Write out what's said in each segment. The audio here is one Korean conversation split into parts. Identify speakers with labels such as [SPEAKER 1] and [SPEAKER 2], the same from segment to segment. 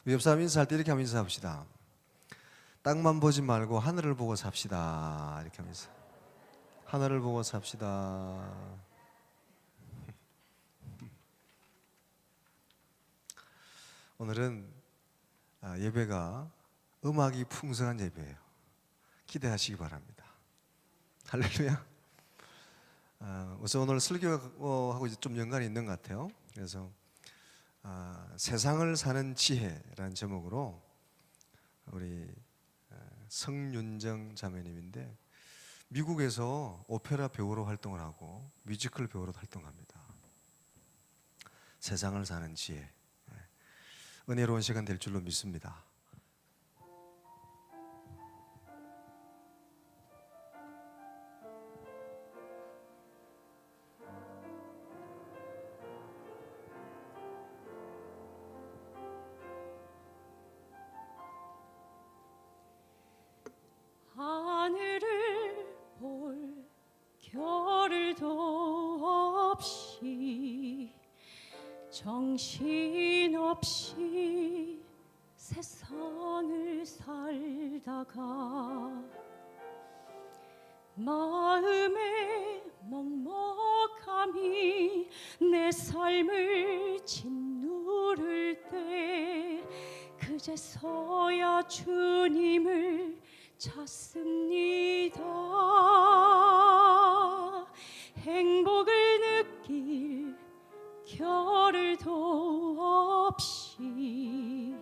[SPEAKER 1] 옆 사람 인사할 때 이렇게 하면 인사합시다. 땅만 보지 말고 하늘을 보고 삽시다. 이렇게 하면서 하늘을 보고 삽시다. 오늘은 예배가 음악이 풍성한 예배예요. 기대하시기 바랍니다. 할렐루야. 우선 오늘 설교하고 좀 연관이 있는 것 같아요. 그래서 세상을 사는 지혜라는 제목으로 우리 성윤정 자매님인데 미국에서 오페라 배우로 활동을 하고 뮤지컬 배우로 활동합니다. 세상을 사는 지혜, 은혜로운 시간 될 줄로 믿습니다.
[SPEAKER 2] 하늘을 볼 겨를도 없이 정신없이 세상을 살다가 마음의 먹먹함이 내 삶을 짓누를 때 그제서야 주님을 찾습니다. 행복을 느낄 겨를도 없이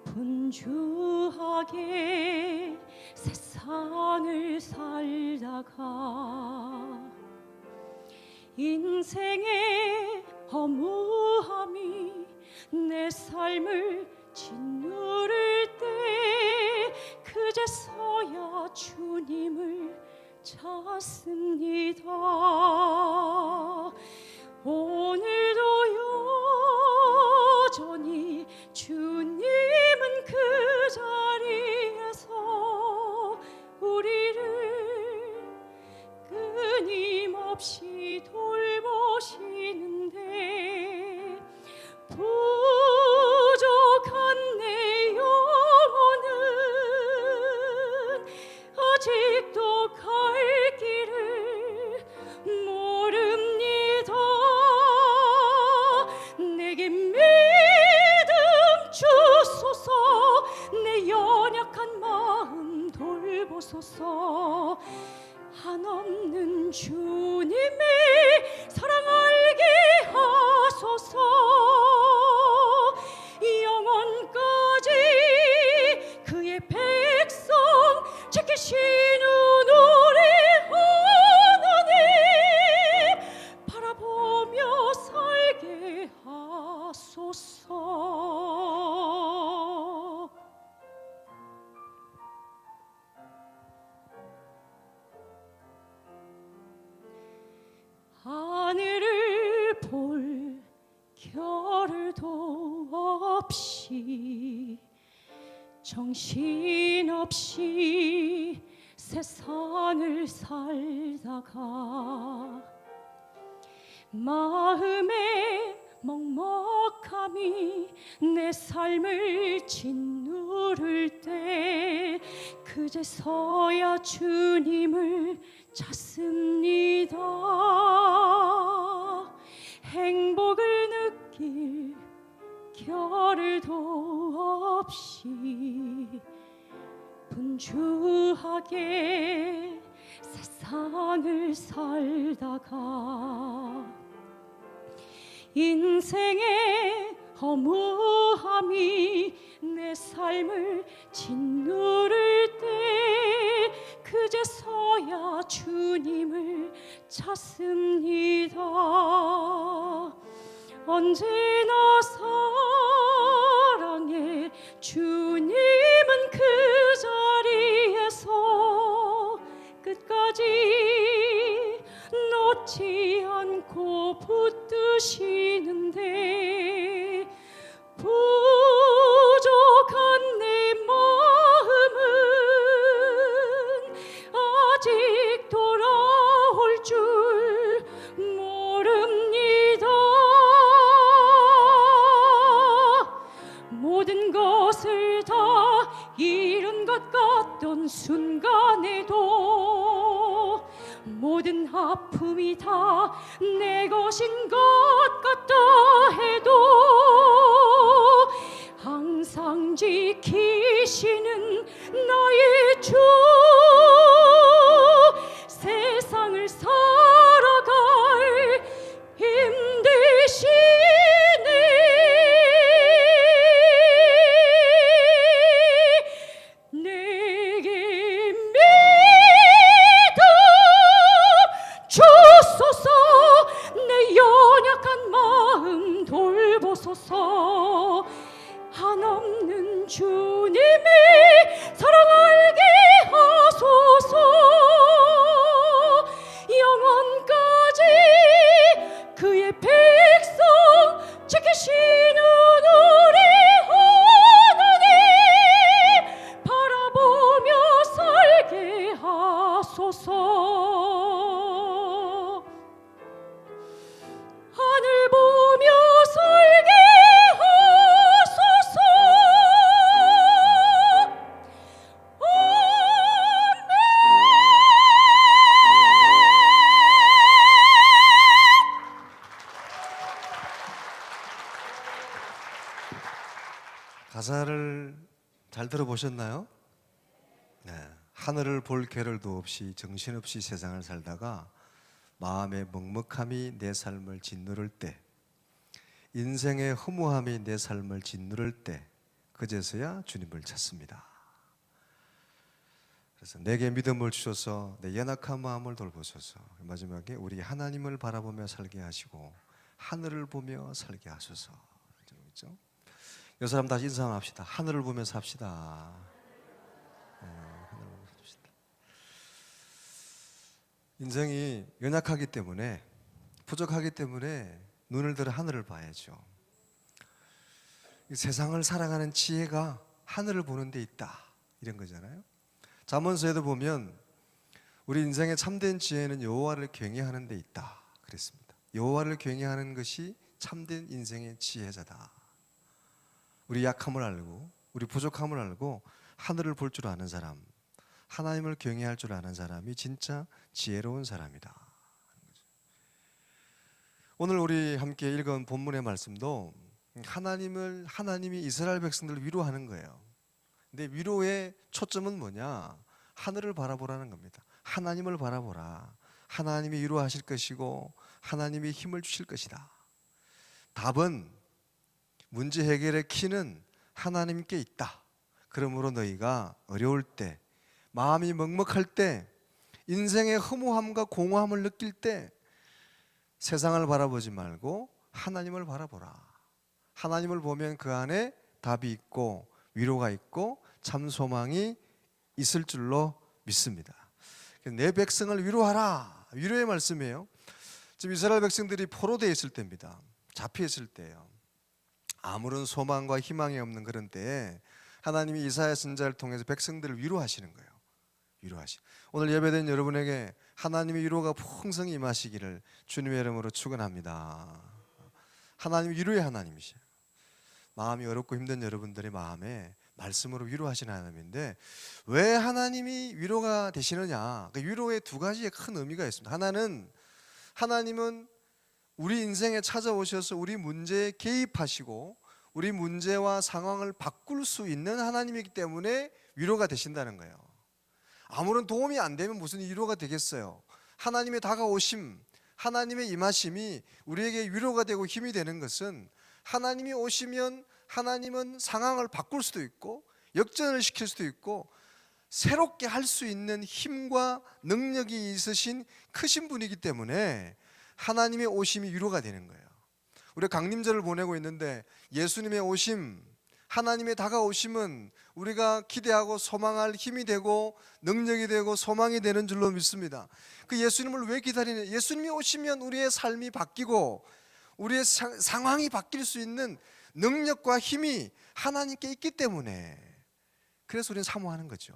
[SPEAKER 2] 분주하게 세상을 살다가 인생의 허무함이 내 삶을 짓누를 때 그제서야 주님을 찾습니다. 오늘도 여전히 주님은 그 자리에서 우리를 끊임없이 돌보시는데 부족한 내 영혼은 아직도 갈 길을 모릅니다. 내게 믿음 주소서. 내 연약한 마음 돌보소서. 한없는 주님의 사랑 알게 하소서. 영원까지 그의 백성 지키시는 우리 하나님 바라보며 살게 하소서. 하늘을 볼 겨를도 없이 정신없이 세상을 살다가 마음의 먹먹함이 내 삶을 짓누를 때 그제서야 주님을 찾습니다. 행복을 느낄 겨를도 없이 분주하게 세상을 살다가 인생의 허무함이 내 삶을 짓누를 때 그제서야 주님을 찾습니다. 언제나 사랑해 주님은 그 자리에서 끝까지 놓지 않고 붙드시는데 부족한 내 마음은 아직 돌아올 줄 모릅니다. 한순간에도 모든 아픔이 다 내 것인 것 같다 해도 항상 지키시는 나의 주, 세상을 살아갈 힘 되시네. 내게 믿음 주소서. 내 연약한 마음 돌보소서. 한없는 주님이 사랑 알게 하소서. 영원까지 그의 백성 지키시는 우리 하나님 바라보며 살게 하소서. 하늘 보며 살게 하소서.
[SPEAKER 1] 가사를 잘 들어보셨나요? 네. 하늘을 볼 겨를도 없이 정신없이 세상을 살다가 마음의 먹먹함이 내 삶을 짓누를 때, 인생의 허무함이 내 삶을 짓누를 때 그제서야 주님을 찾습니다. 그래서 내게 믿음을 주셔서 내 연약한 마음을 돌보소서. 마지막에 우리 하나님을 바라보며 살게 하시고 하늘을 보며 살게 하소서. 그렇죠? 이 사람 다시 인사 한번 합시다. 하늘을 보며 삽시다. 하늘을 보며 삽시다. 인생이 연약하기 때문에, 부족하기 때문에 눈을 들어 하늘을 봐야죠. 세상을 살아가는 지혜가 하늘을 보는 데 있다, 이런 거잖아요. 잠언서에도 보면 우리 인생의 참된 지혜는 여호와를 경외하는 데 있다 그랬습니다. 여호와를 경외하는 것이 참된 인생의 지혜자다. 우리 약함을 알고 우리 부족함을 알고 하늘을 볼 줄 아는 사람, 하나님을 경외할 줄 아는 사람이 진짜 지혜로운 사람이다. 오늘 우리 함께 읽은 본문의 말씀도 하나님이 이스라엘 백성들을 위로하는 거예요. 근데 위로의 초점은 뭐냐? 하늘을 바라보라는 겁니다. 하나님을 바라보라. 하나님이 위로하실 것이고 하나님이 힘을 주실 것이다. 답은, 문제 해결의 키는 하나님께 있다. 그러므로 너희가 어려울 때, 마음이 먹먹할 때, 인생의 허무함과 공허함을 느낄 때 세상을 바라보지 말고 하나님을 바라보라. 하나님을 보면 그 안에 답이 있고 위로가 있고 참 소망이 있을 줄로 믿습니다. 내 백성을 위로하라. 위로의 말씀이에요. 지금 이스라엘 백성들이 포로되어 있을 때입니다. 잡혀 있을 때예요. 아무런 소망과 희망이 없는 그런 때에 하나님이 이사야 선지자를 통해서 백성들을 위로하시는 거예요. 오늘 예배된 여러분에게 하나님의 위로가 풍성히 임하시기를 주님의 이름으로 축원합니다. 하나님 위로의 하나님이시에요. 마음이 어렵고 힘든 여러분들의 마음에 말씀으로 위로하시는 하나님인데, 왜 하나님이 위로가 되시느냐? 그 위로의 두 가지의 큰 의미가 있습니다. 하나는, 하나님은 우리 인생에 찾아오셔서 우리 문제에 개입하시고 우리 문제와 상황을 바꿀 수 있는 하나님이기 때문에 위로가 되신다는 거예요. 아무런 도움이 안 되면 무슨 위로가 되겠어요? 하나님의 다가오심, 하나님의 임하심이 우리에게 위로가 되고 힘이 되는 것은, 하나님이 오시면 하나님은 상황을 바꿀 수도 있고 역전을 시킬 수도 있고 새롭게 할 수 있는 힘과 능력이 있으신 크신 분이기 때문에 하나님의 오심이 위로가 되는 거예요. 우리가 강림절을 보내고 있는데 예수님의 오심, 하나님의 다가오심은 우리가 기대하고 소망할 힘이 되고 능력이 되고 소망이 되는 줄로 믿습니다. 그 예수님을 왜 기다리냐? 예수님이 오시면 우리의 삶이 바뀌고 우리의 상황이 바뀔 수 있는 능력과 힘이 하나님께 있기 때문에, 그래서 우리는 사모하는 거죠.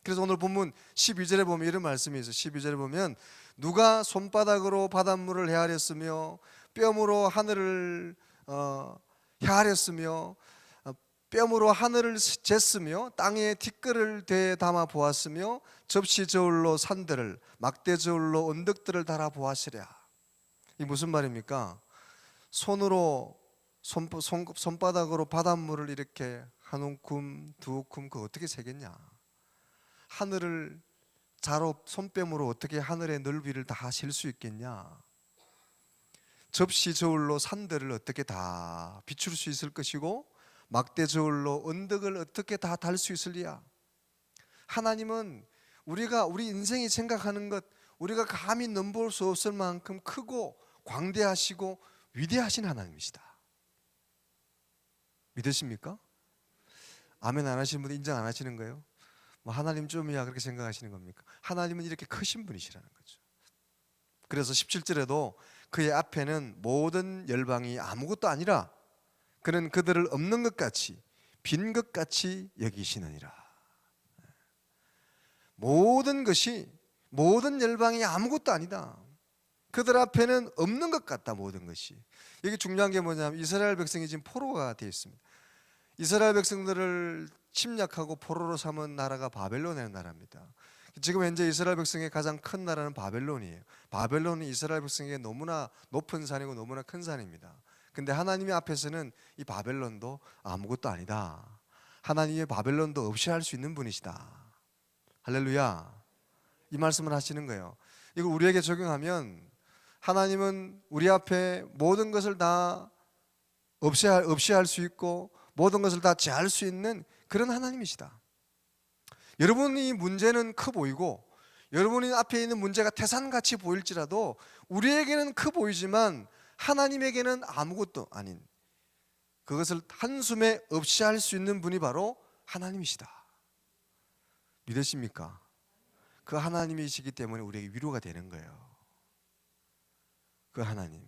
[SPEAKER 1] 그래서 오늘 본문 12절에 보면 이런 말씀이 있어요. 12절에 보면 누가 손바닥으로 바닷물을 헤아렸으며 뼘으로 하늘을 헤아렸으며 뼘으로 하늘을 쟀으며 땅에 티끌을 대 담아 보았으며 접시 저울로 산들을 막대 저울로 언덕들을 달아 보았으랴. 이 무슨 말입니까? 손으로 손바닥으로 바닷물을 이렇게 한 움큼 두 움큼 그 어떻게 세겠냐? 하늘을 자로 손뺨으로 어떻게 하늘의 넓이를 다 셀 수 있겠냐? 접시 저울로 산들을 어떻게 다 비출 수 있을 것이고 막대 저울로 언덕을 어떻게 다 달 수 있을리야? 하나님은 우리 인생이 생각하는 것, 우리가 감히 넘볼 수 없을 만큼 크고 광대하시고 위대하신 하나님이시다. 믿으십니까? 아멘 안 하시는 분 인정 안 하시는 거예요? 뭐 하나님 좀이야 그렇게 생각하시는 겁니까? 하나님은 이렇게 크신 분이시라는 거죠. 그래서 17절에도 그의 앞에는 모든 열방이 아무것도 아니라 그는 그들을 없는 것 같이 빈 것 같이 여기시느니라. 모든 것이 모든 열방이 아무것도 아니다. 그들 앞에는 없는 것 같다. 모든 것이. 여기 중요한 게 뭐냐면 이스라엘 백성이 지금 포로가 되어 있습니다. 이스라엘 백성들을 침략하고 포로로 삼은 나라가 바벨론이라는 나라입니다. 지금 현재 이스라엘 백성의 가장 큰 나라는 바벨론이에요. 바벨론은 이스라엘 백성에게 너무나 높은 산이고 너무나 큰 산입니다. 근데 하나님의 앞에서는 이 바벨론도 아무것도 아니다. 하나님의 바벨론도 없이 할 수 있는 분이시다. 할렐루야. 이 말씀을 하시는 거예요. 이걸 우리에게 적용하면 하나님은 우리 앞에 모든 것을 다 없이 할 수 있고 모든 것을 다 제할 수 있는 그런 하나님이시다. 여러분이 문제는 커 보이고 여러분이 앞에 있는 문제가 태산같이 보일지라도 우리에게는 커 보이지만 하나님에게는 아무것도 아닌 그것을 한숨에 없이 할 수 있는 분이 바로 하나님이시다. 믿으십니까? 그 하나님이시기 때문에 우리에게 위로가 되는 거예요. 그 하나님.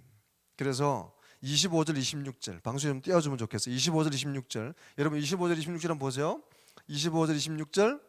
[SPEAKER 1] 그래서 25절 26절 방수 좀 띄워주면 좋겠어요. 25절 26절 여러분 25절 26절 한번 보세요. 25절 26절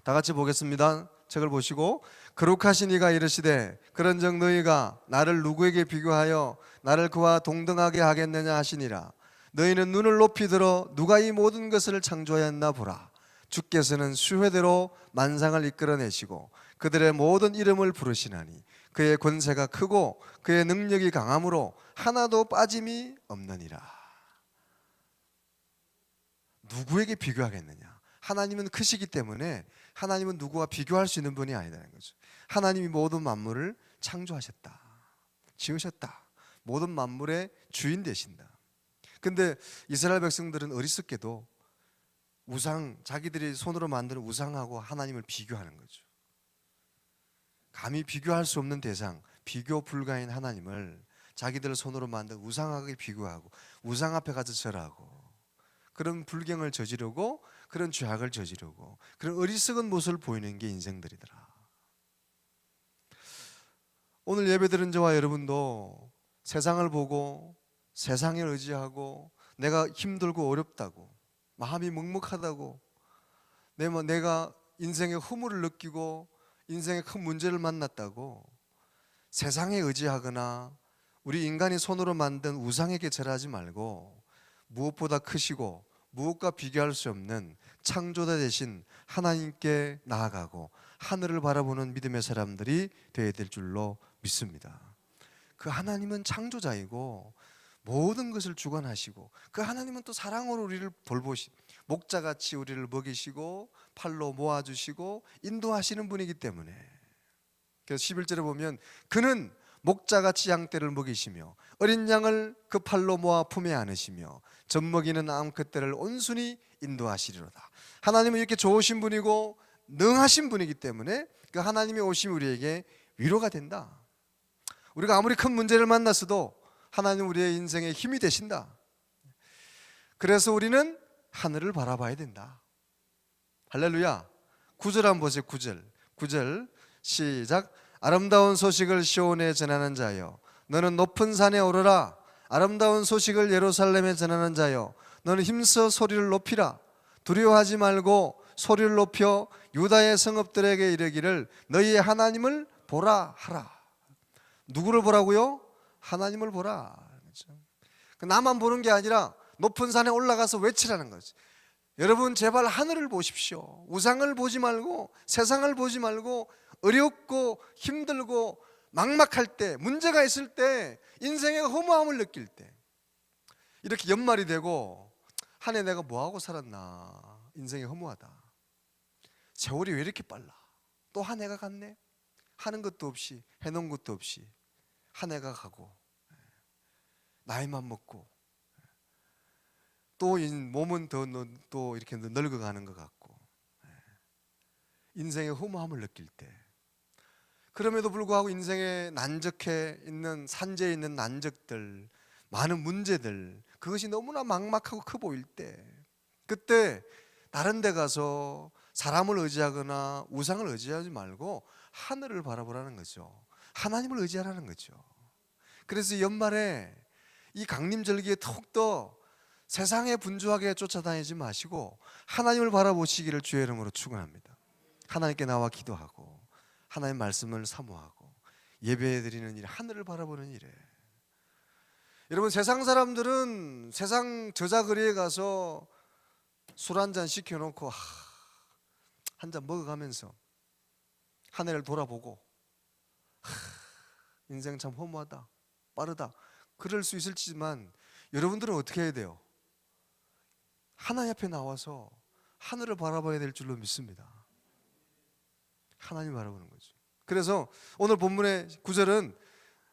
[SPEAKER 1] 다 같이 보겠습니다. 책을 보시고 거룩하신 이가 이르시되 그런즉 너희가 나를 누구에게 비교하여 나를 그와 동등하게 하겠느냐 하시니라. 너희는 눈을 높이 들어 누가 이 모든 것을 창조하였나 보라. 주께서는 수회대로 만상을 이끌어내시고 그들의 모든 이름을 부르시나니 그의 권세가 크고 그의 능력이 강함으로 하나도 빠짐이 없느니라. 누구에게 비교하겠느냐? 하나님은 크시기 때문에 하나님은 누구와 비교할 수 있는 분이 아니라는 거죠. 하나님이 모든 만물을 창조하셨다. 지으셨다. 모든 만물의 주인 되신다. 근데 이스라엘 백성들은 어리석게도 자기들이 손으로 만드는 우상하고 하나님을 비교하는 거죠. 감히 비교할 수 없는 대상, 비교 불가인 하나님을 자기들 손으로 만든 우상하게 비교하고 우상 앞에 가서 절하고 그런 불경을 저지르고 그런 죄악을 저지르고 그런 어리석은 모습을 보이는 게 인생들이더라. 오늘 예배드린 저와 여러분도 세상을 보고 세상에 의지하고 내가 힘들고 어렵다고 마음이 먹먹하다고 내가 인생의 허물을 느끼고 인생의 큰 문제를 만났다고 세상에 의지하거나 우리 인간이 손으로 만든 우상에게 절하지 말고 무엇보다 크시고 무엇과 비교할 수 없는 창조자 되신 하나님께 나아가고 하늘을 바라보는 믿음의 사람들이 되어야 될 줄로 믿습니다. 그 하나님은 창조자이고 모든 것을 주관하시고 그 하나님은 또 사랑으로 우리를 돌보시 목자같이 우리를 먹이시고 팔로 모아주시고 인도하시는 분이기 때문에 그래서 11절에 보면 그는 목자같이 양떼를 먹이시며 어린 양을 그 팔로 모아 품에 안으시며 젖먹이는 암컷들을 온순히 인도하시리로다. 하나님은 이렇게 좋으신 분이고 능하신 분이기 때문에 그 하나님의 오심이 우리에게 위로가 된다. 우리가 아무리 큰 문제를 만났어도 하나님 우리의 인생에 힘이 되신다. 그래서 우리는 하늘을 바라봐야 된다. 할렐루야. 9절 한번 보세요. 9절 시작. 아름다운 소식을 시온에 전하는 자여 너는 높은 산에 오르라. 아름다운 소식을 예루살렘에 전하는 자여 너는 힘써 소리를 높이라. 두려워하지 말고 소리를 높여 유다의 성읍들에게 이르기를 너희의 하나님을 보라 하라. 누구를 보라고요? 하나님을 보라. 나만 보는 게 아니라 높은 산에 올라가서 외치라는 거지. 여러분 제발 하늘을 보십시오. 우상을 보지 말고 세상을 보지 말고 어렵고 힘들고 막막할 때, 문제가 있을 때, 인생의 허무함을 느낄 때, 이렇게 연말이 되고 한 해 내가 뭐하고 살았나, 인생이 허무하다, 세월이 왜 이렇게 빨라, 또 한 해가 갔네, 하는 것도 없이 해놓은 것도 없이 한 해가 가고 나이만 먹고 또 몸은 또 이렇게 늙어가는 것 같고 인생의 허무함을 느낄 때, 그럼에도 불구하고 인생에 난적해 있는, 산재해 있는 난적들, 많은 문제들, 그것이 너무나 막막하고 커 보일 때, 그때 다른 데 가서 사람을 의지하거나 우상을 의지하지 말고 하늘을 바라보라는 거죠. 하나님을 의지하라는 거죠. 그래서 연말에 이 강림절기에 더욱더 세상에 분주하게 쫓아다니지 마시고 하나님을 바라보시기를 주의 이름으로 축원합니다. 하나님께 나와 기도하고 하나님 말씀을 사모하고 예배드리는 일, 하늘을 바라보는 일에, 여러분 세상 사람들은 세상 저자거리에 가서 술 한 잔 시켜놓고 한 잔 먹어가면서 한 해를 돌아보고 인생 참 허무하다, 빠르다, 그럴 수 있을지만 여러분들은 어떻게 해야 돼요? 하나님 앞에 나와서 하늘을 바라봐야 될 줄로 믿습니다. 하나님 바라보는 거죠. 그래서 오늘 본문의 9절은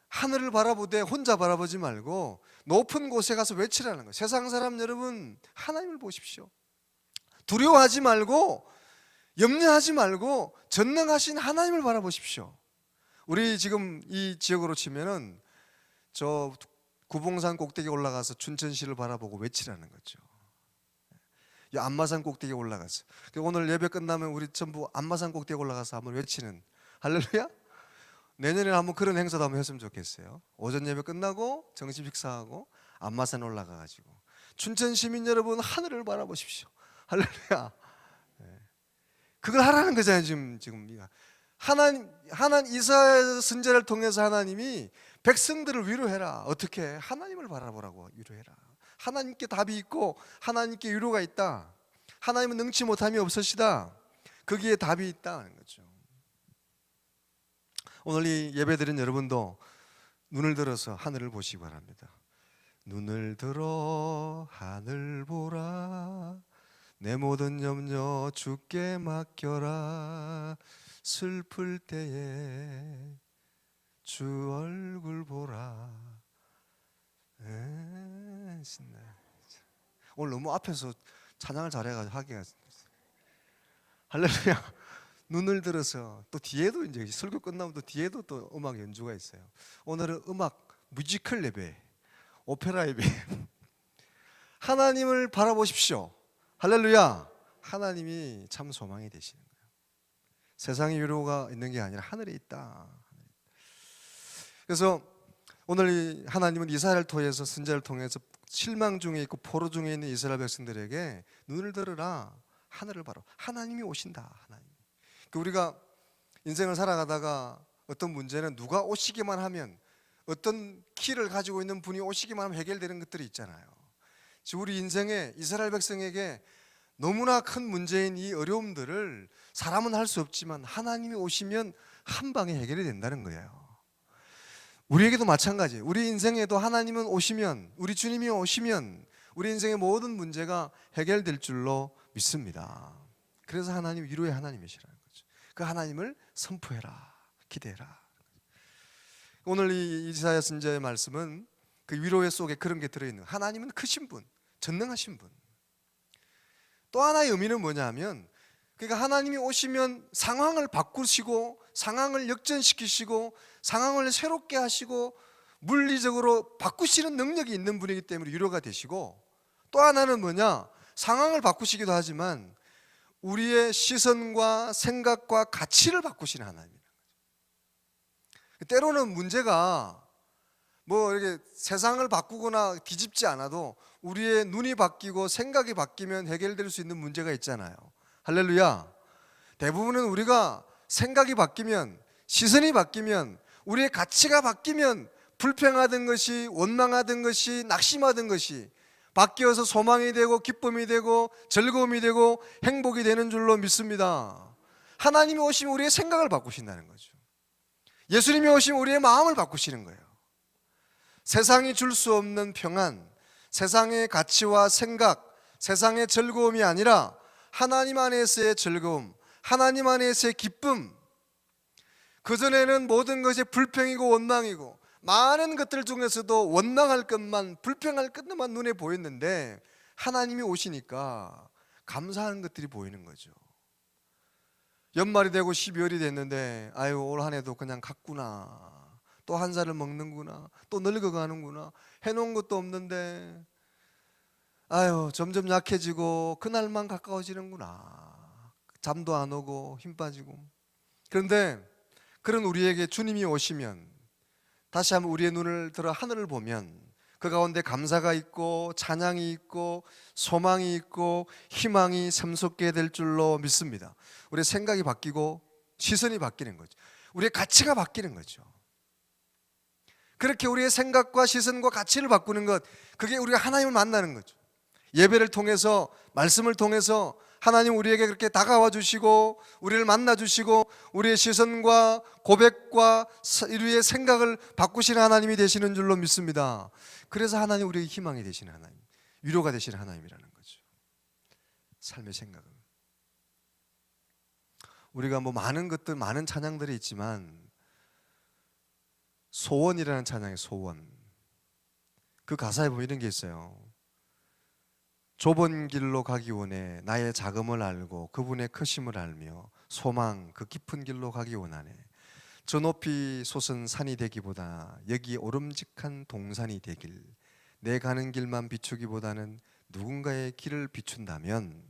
[SPEAKER 1] 하늘을 바라보되 혼자 바라보지 말고 높은 곳에 가서 외치라는 거예요. 세상 사람 여러분, 하나님을 보십시오. 두려워하지 말고 염려하지 말고 전능하신 하나님을 바라보십시오. 우리 지금 이 지역으로 치면은 저 구봉산 꼭대기에 올라가서 춘천시를 바라보고 외치라는 거죠. 이 안마산 꼭대기에 올라가서, 오늘 예배 끝나면 우리 전부 안마산 꼭대기에 올라가서 한번 외치는, 할렐루야. 내년에 한번 그런 행사도 한번 했으면 좋겠어요. 오전 예배 끝나고 점심 식사하고 안마산 올라가가지고 춘천 시민 여러분, 하늘을 바라보십시오. 할렐루야. 그걸 하라는 거잖아요. 지금 하나님 이사야 선지자를 통해서 하나님이 백성들을 위로해라. 어떻게? 하나님을 바라보라고 위로해라. 하나님께 답이 있고 하나님께 위로가 있다. 하나님은 능치 못함이 없으시다. 거기에 답이 있다는 거죠. 오늘 이 예배드린 여러분도 눈을 들어서 하늘을 보시기 바랍니다. 눈을 들어 하늘 보라. 내 모든 염려 주께 맡겨라. 슬플 때에 주 얼굴 보라. 신나. 오늘 너무 앞에서 찬양을 잘해가지고 하기가, 할렐루야. 눈을 들어서 또 뒤에도 이제 설교 끝나면 또 뒤에도 또 음악 연주가 있어요. 오늘은 음악 뮤지컬 예배, 오페라 예배. 하나님을 바라보십시오. 할렐루야. 하나님이 참 소망이 되시는 거예요. 세상의 위로가 있는 게 아니라 하늘에 있다. 그래서 오늘 이 하나님은 이스라엘을 통해서, 선지자를 통해서 실망 중에 있고 포로 중에 있는 이스라엘 백성들에게 눈을 들어라, 하늘을 바라. 하나님이 오신다. 하나님. 우리가 인생을 살아가다가 어떤 문제는 누가 오시기만 하면, 어떤 키를 가지고 있는 분이 오시기만 하면 해결되는 것들이 있잖아요. 우리 인생에 이스라엘 백성에게 너무나 큰 문제인 이 어려움들을 사람은 할 수 없지만 하나님이 오시면 한 방에 해결이 된다는 거예요. 우리에게도 마찬가지예요. 우리 인생에도 하나님은 오시면, 우리 주님이 오시면 우리 인생의 모든 문제가 해결될 줄로 믿습니다. 그래서 하나님 위로의 하나님이시라는 거죠. 그 하나님을 선포해라, 기대해라. 오늘 이 이사야 선지자의 말씀은 그 위로의 속에 그런 게 들어있는 거예요. 하나님은 크신 분, 전능하신 분. 또 하나의 의미는 뭐냐면, 그러니까 하나님이 오시면 상황을 바꾸시고 상황을 역전시키시고 상황을 새롭게 하시고 물리적으로 바꾸시는 능력이 있는 분이기 때문에 위로가 되시고, 또 하나는 뭐냐, 상황을 바꾸시기도 하지만 우리의 시선과 생각과 가치를 바꾸시는 하나님이라는 거죠. 때로는 문제가 뭐 이렇게 세상을 바꾸거나 뒤집지 않아도 우리의 눈이 바뀌고 생각이 바뀌면 해결될 수 있는 문제가 있잖아요. 할렐루야. 대부분은 우리가 생각이 바뀌면, 시선이 바뀌면, 우리의 가치가 바뀌면 불평하던 것이, 원망하던 것이, 낙심하던 것이 바뀌어서 소망이 되고 기쁨이 되고 즐거움이 되고 행복이 되는 줄로 믿습니다. 하나님이 오시면 우리의 생각을 바꾸신다는 거죠. 예수님이 오시면 우리의 마음을 바꾸시는 거예요. 세상이 줄 수 없는 평안, 세상의 가치와 생각, 세상의 즐거움이 아니라 하나님 안에서의 즐거움, 하나님 안에서의 기쁨. 그전에는 모든 것이 불평이고 원망이고 많은 것들 중에서도 원망할 것만, 불평할 것만 눈에 보였는데 하나님이 오시니까 감사하는 것들이 보이는 거죠. 연말이 되고 12월이 됐는데 아유, 올 한 해도 그냥 갔구나, 또 한 살을 먹는구나, 또 늙어가는구나, 해놓은 것도 없는데 아유, 점점 약해지고 그날만 가까워지는구나, 잠도 안 오고 힘 빠지고. 그런데 그런 우리에게 주님이 오시면 다시 한번 우리의 눈을 들어 하늘을 보면 그 가운데 감사가 있고 찬양이 있고 소망이 있고 희망이 샘솟게 될 줄로 믿습니다. 우리의 생각이 바뀌고 시선이 바뀌는 거죠. 우리의 가치가 바뀌는 거죠. 그렇게 우리의 생각과 시선과 가치를 바꾸는 것, 그게 우리가 하나님을 만나는 거죠. 예배를 통해서, 말씀을 통해서 하나님 우리에게 그렇게 다가와 주시고 우리를 만나 주시고 우리의 시선과 고백과 우리의 생각을 바꾸시는 하나님이 되시는 줄로 믿습니다. 그래서 하나님 우리에게 희망이 되시는 하나님, 위로가 되시는 하나님이라는 거죠. 삶의 생각은 우리가 뭐 많은 것들, 많은 찬양들이 있지만 소원이라는 찬양의 소원, 그 가사에 보면 이런 게 있어요. 좁은 길로 가기 원해 나의 자금을 알고 그분의 크심을 알며 소망 그 깊은 길로 가기 원하네. 저 높이 솟은 산이 되기보다 여기 오름직한 동산이 되길, 내 가는 길만 비추기보다는 누군가의 길을 비춘다면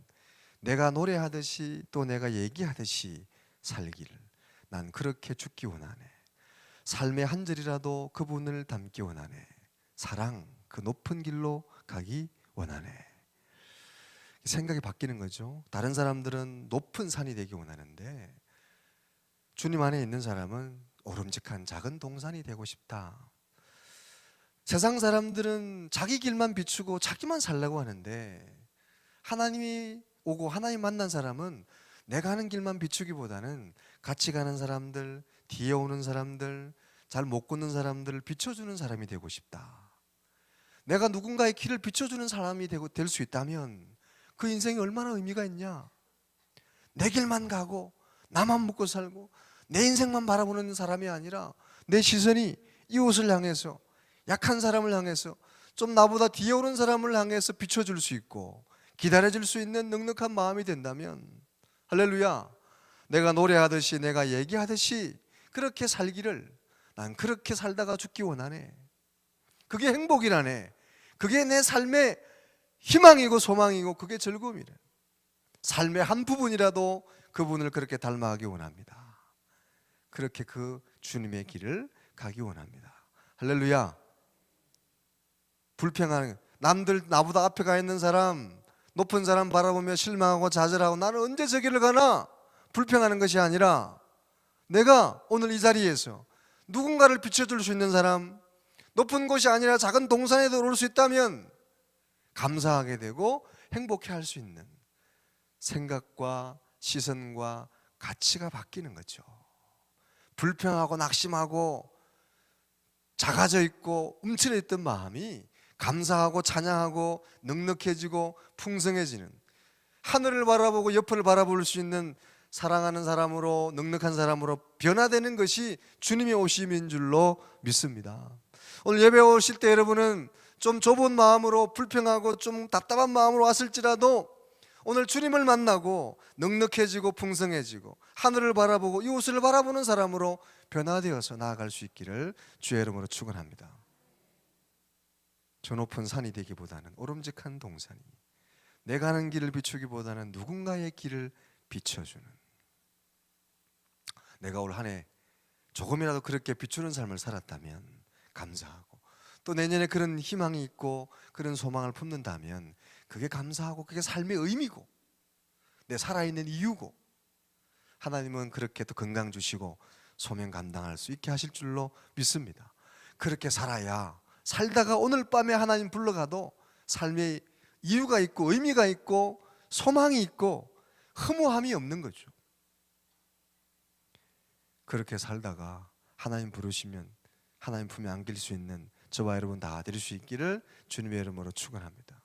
[SPEAKER 1] 내가 노래하듯이 또 내가 얘기하듯이 살기를 난 그렇게 죽기 원하네. 삶의 한 절이라도 그분을 담기 원하네. 사랑 그 높은 길로 가기 원하네. 생각이 바뀌는 거죠. 다른 사람들은 높은 산이 되기 원하는데 주님 안에 있는 사람은 오름직한 작은 동산이 되고 싶다. 세상 사람들은 자기 길만 비추고 자기만 살려고 하는데 하나님이 오고 하나님 만난 사람은 내가 하는 길만 비추기보다는 같이 가는 사람들, 뒤에 오는 사람들, 잘 못 걷는 사람들을 비춰주는 사람이 되고 싶다. 내가 누군가의 길을 비춰주는 사람이 될 수 있다면 그 인생이 얼마나 의미가 있냐. 내 길만 가고 나만 먹고 살고 내 인생만 바라보는 사람이 아니라 내 시선이 이웃을 향해서, 약한 사람을 향해서, 좀 나보다 뒤에 오는 사람을 향해서 비춰줄 수 있고 기다려줄 수 있는 넉넉한 마음이 된다면 할렐루야, 내가 노래하듯이 내가 얘기하듯이 그렇게 살기를 난 그렇게 살다가 죽기 원하네. 그게 행복이라네. 그게 내 삶의 희망이고 소망이고 그게 즐거움이래. 삶의 한 부분이라도 그분을 그렇게 닮아가기 원합니다. 그렇게 그 주님의 길을 가기 원합니다. 할렐루야. 불평하는, 남들 나보다 앞에 가 있는 사람, 높은 사람 바라보며 실망하고 좌절하고 나는 언제 저 길을 가나 불평하는 것이 아니라 내가 오늘 이 자리에서 누군가를 비춰줄 수 있는 사람, 높은 곳이 아니라 작은 동산에도 올 수 있다면 감사하게 되고 행복해 할 수 있는 생각과 시선과 가치가 바뀌는 거죠. 불평하고 낙심하고 작아져 있고 움츠려 있던 마음이 감사하고 찬양하고 넉넉해지고 풍성해지는, 하늘을 바라보고 옆을 바라볼 수 있는 사랑하는 사람으로, 넉넉한 사람으로 변화되는 것이 주님의 오심인 줄로 믿습니다. 오늘 예배 오실 때 여러분은 좀 좁은 마음으로 불평하고 좀 답답한 마음으로 왔을지라도 오늘 주님을 만나고 넉넉해지고 풍성해지고 하늘을 바라보고 이웃을 바라보는 사람으로 변화되어서 나아갈 수 있기를 주의 이름으로 축원합니다. 저 높은 산이 되기보다는 오름직한 동산이, 내가 가는 길을 비추기보다는 누군가의 길을 비춰주는, 내가 올 한 해 조금이라도 그렇게 비추는 삶을 살았다면 감사하고, 또 내년에 그런 희망이 있고 그런 소망을 품는다면 그게 감사하고 그게 삶의 의미고 내 살아있는 이유고, 하나님은 그렇게 또 건강 주시고 소명 감당할 수 있게 하실 줄로 믿습니다. 그렇게 살아야, 살다가 오늘 밤에 하나님 불러가도 삶에 이유가 있고 의미가 있고 소망이 있고 허무함이 없는 거죠. 그렇게 살다가 하나님 부르시면 하나님 품에 안길 수 있는 저와 여러분 다 될 수 있기를 주님의 이름으로 축원합니다.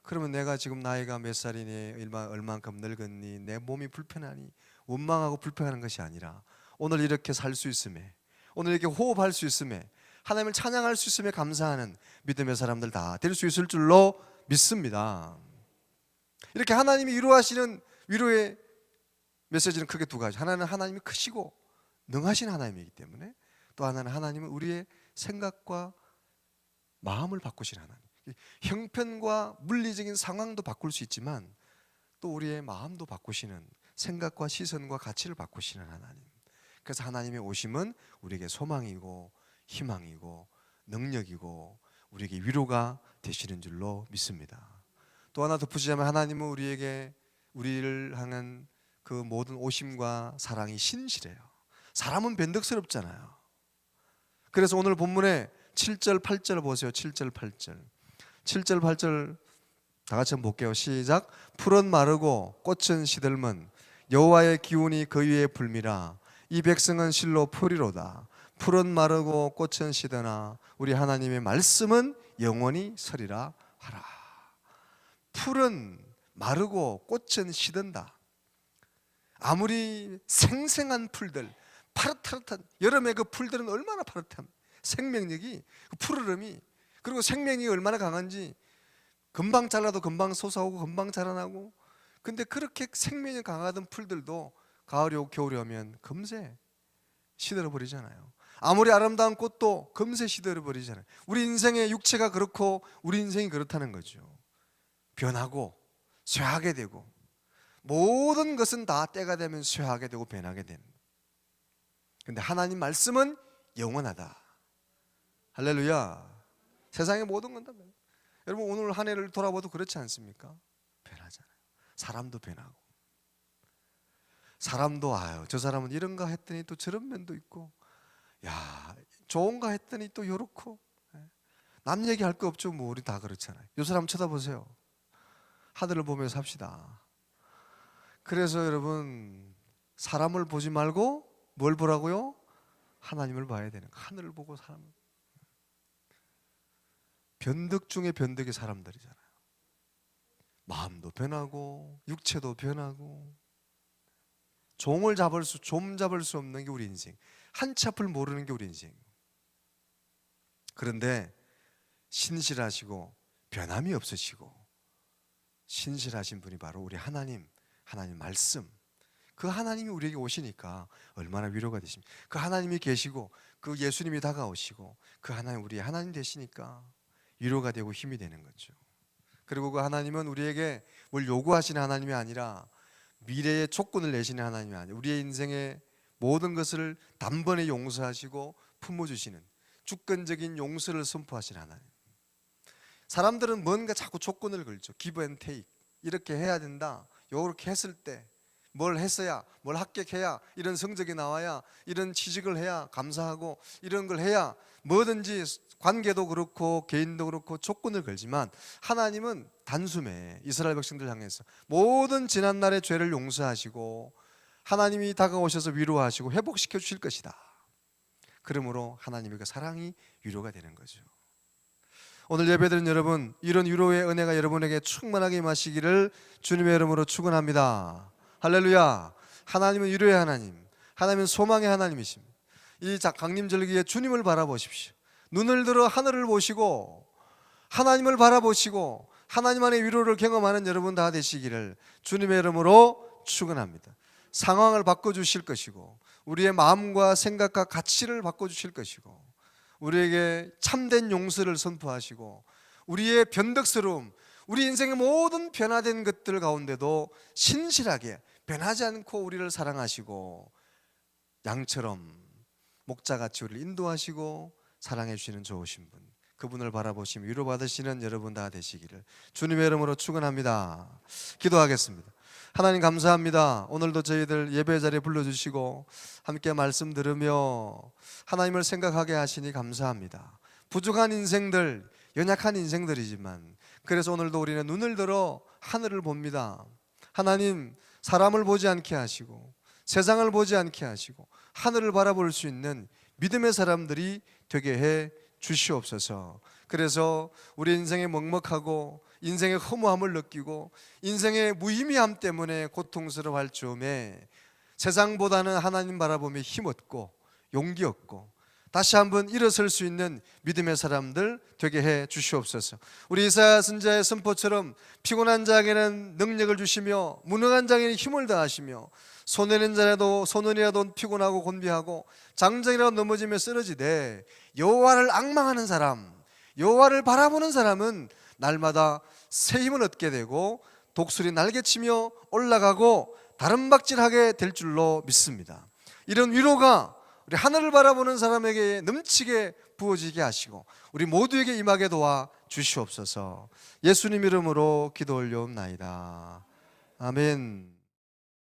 [SPEAKER 1] 그러면 내가 지금 나이가 몇 살이니, 얼만큼 늙었니, 내 몸이 불편하니, 원망하고 불평하는 것이 아니라 오늘 이렇게 살 수 있음에, 오늘 이렇게 호흡할 수 있음에, 하나님을 찬양할 수 있음에 감사하는 믿음의 사람들 다 될 수 있을 줄로 믿습니다. 이렇게 하나님이 위로하시는 위로의 메시지는 크게 두 가지. 하나는 하나님이 크시고 능하신 하나님이기 때문에, 또 하나는 하나님은 우리의 생각과 마음을 바꾸신 하나님. 형편과 물리적인 상황도 바꿀 수 있지만 또 우리의 마음도 바꾸시는, 생각과 시선과 가치를 바꾸시는 하나님. 그래서 하나님의 오심은 우리에게 소망이고 희망이고 능력이고 우리에게 위로가 되시는 줄로 믿습니다. 또 하나 덧붙이자면 하나님은 우리를 향한 그 모든 오심과 사랑이 신실해요. 사람은 변덕스럽잖아요. 그래서 오늘 본문에 7절 8절 보세요. 7절 8절 다 같이 한번 볼게요. 시작. 풀은 마르고 꽃은 시들면 여호와의 기운이 그 위에 불미라. 이 백성은 실로 풀이로다. 풀은 마르고 꽃은 시드나 우리 하나님의 말씀은 영원히 서리라 하라. 풀은 마르고 꽃은 시든다. 아무리 생생한 풀들, 파릇파릇한 여름에 그 풀들은 얼마나 파릇함, 생명력이, 그 푸르름이, 그리고 생명력이 얼마나 강한지 금방 잘라도 금방 솟아오고 금방 자라나고. 근데 그렇게 생명력 강하던 풀들도 가을이 오고 겨울이 오면 금세 시들어버리잖아요. 아무리 아름다운 꽃도 금세 시들어버리잖아요. 우리 인생의 육체가 그렇고 우리 인생이 그렇다는 거죠. 변하고 쇠하게 되고 모든 것은 다 때가 되면 쇠하게 되고 변하게 되는. 근데 하나님 말씀은 영원하다. 할렐루야. 세상의 모든 건 다 변해. 여러분 오늘 한 해를 돌아봐도 그렇지 않습니까? 변하잖아요. 사람도 변하고, 사람도 저 사람은 이런가 했더니 또 저런 면도 있고, 야 좋은가 했더니 또 요렇고. 남 얘기할 거 없죠. 뭐 우리 다 그렇잖아요. 요 사람 쳐다보세요. 하늘을 보면서 삽시다. 그래서 여러분 사람을 보지 말고 뭘 보라고요? 하나님을 봐야 되는 거예요. 하늘을 보고 사람을. 변덕 중에 변덕의 사람들이잖아요. 마음도 변하고 육체도 변하고. 좀 잡을 수 없는 게 우리 인생. 한치 앞을 모르는 게 우리 인생. 그런데 신실하시고 변함이 없으시고 신실하신 분이 바로 우리 하나님 말씀. 그 하나님이 우리에게 오시니까 얼마나 위로가 되십니까? 그 하나님이 계시고 그 예수님이 다가오시고 그 하나님 우리의 하나님 되시니까 위로가 되고 힘이 되는 거죠. 그리고 그 하나님은 우리에게 뭘 요구하시는 하나님이 아니라 미래의 조건을 내시는 하나님이 아니라 우리의 인생의 모든 것을 단번에 용서하시고 품어주시는 주권적인 용서를 선포하시는 하나님. 사람들은 뭔가 자꾸 조건을 걸죠. give and take. 이렇게 해야 된다. 요렇게 했을 때 뭘 했어야, 뭘 합격해야, 이런 성적이 나와야, 이런 취직을 해야 감사하고, 이런 걸 해야 뭐든지 관계도 그렇고 개인도 그렇고 조건을 걸지만 하나님은 단숨에 이스라엘 백성들 향해서 모든 지난날의 죄를 용서하시고 하나님이 다가오셔서 위로하시고 회복시켜 주실 것이다. 그러므로 하나님의 그 사랑이 위로가 되는 거죠. 오늘 예배드린 여러분, 이런 위로의 은혜가 여러분에게 충만하게 임하시기를 주님의 이름으로 축원합니다. 할렐루야. 하나님은 위로의 하나님, 하나님은 소망의 하나님이십니다. 이 강림절기에 주님을 바라보십시오. 눈을 들어 하늘을 보시고 하나님을 바라보시고 하나님 안의 위로를 경험하는 여러분 다 되시기를 주님의 이름으로 축원합니다. 상황을 바꿔주실 것이고 우리의 마음과 생각과 가치를 바꿔주실 것이고 우리에게 참된 용서를 선포하시고 우리의 변덕스러움, 우리 인생의 모든 변화된 것들 가운데도 신실하게 변하지 않고 우리를 사랑하시고 양처럼 목자같이 우리를 인도하시고 사랑해 주시는 좋으신 분, 그분을 바라보시며 위로받으시는 여러분 다 되시기를 주님의 이름으로 축원합니다. 기도하겠습니다. 하나님 감사합니다. 오늘도 저희들 예배 자리에 불러주시고 함께 말씀 들으며 하나님을 생각하게 하시니 감사합니다. 부족한 인생들, 연약한 인생들이지만 그래서 오늘도 우리는 눈을 들어 하늘을 봅니다. 하나님, 사람을 보지 않게 하시고 세상을 보지 않게 하시고 하늘을 바라볼 수 있는 믿음의 사람들이 되게 해 주시옵소서. 그래서 우리 인생에 먹먹하고 인생의 허무함을 느끼고 인생의 무의미함 때문에 고통스러워할 즈음에 세상보다는 하나님 바라보며 힘없고 용기 얻고 다시 한번 일어설 수 있는 믿음의 사람들 되게 해 주시옵소서. 우리 이사야 선지자의 선포처럼 피곤한 자에게는 능력을 주시며 무능한 자에게는 힘을 다하시며 소년이라도 피곤하고 곤비하고 장정이라도 넘어지며 쓰러지되 여호와를 앙망하는 사람, 여호와를 바라보는 사람은 날마다 새 힘을 얻게 되고 독수리 날개치며 올라가고 다름박질하게 될 줄로 믿습니다. 이런 위로가 우리 하늘을 바라보는 사람에게 넘치게 부어지게 하시고 우리 모두에게 임하게 도와 주시옵소서. 예수님 이름으로 기도 올려옵나이다. 아멘.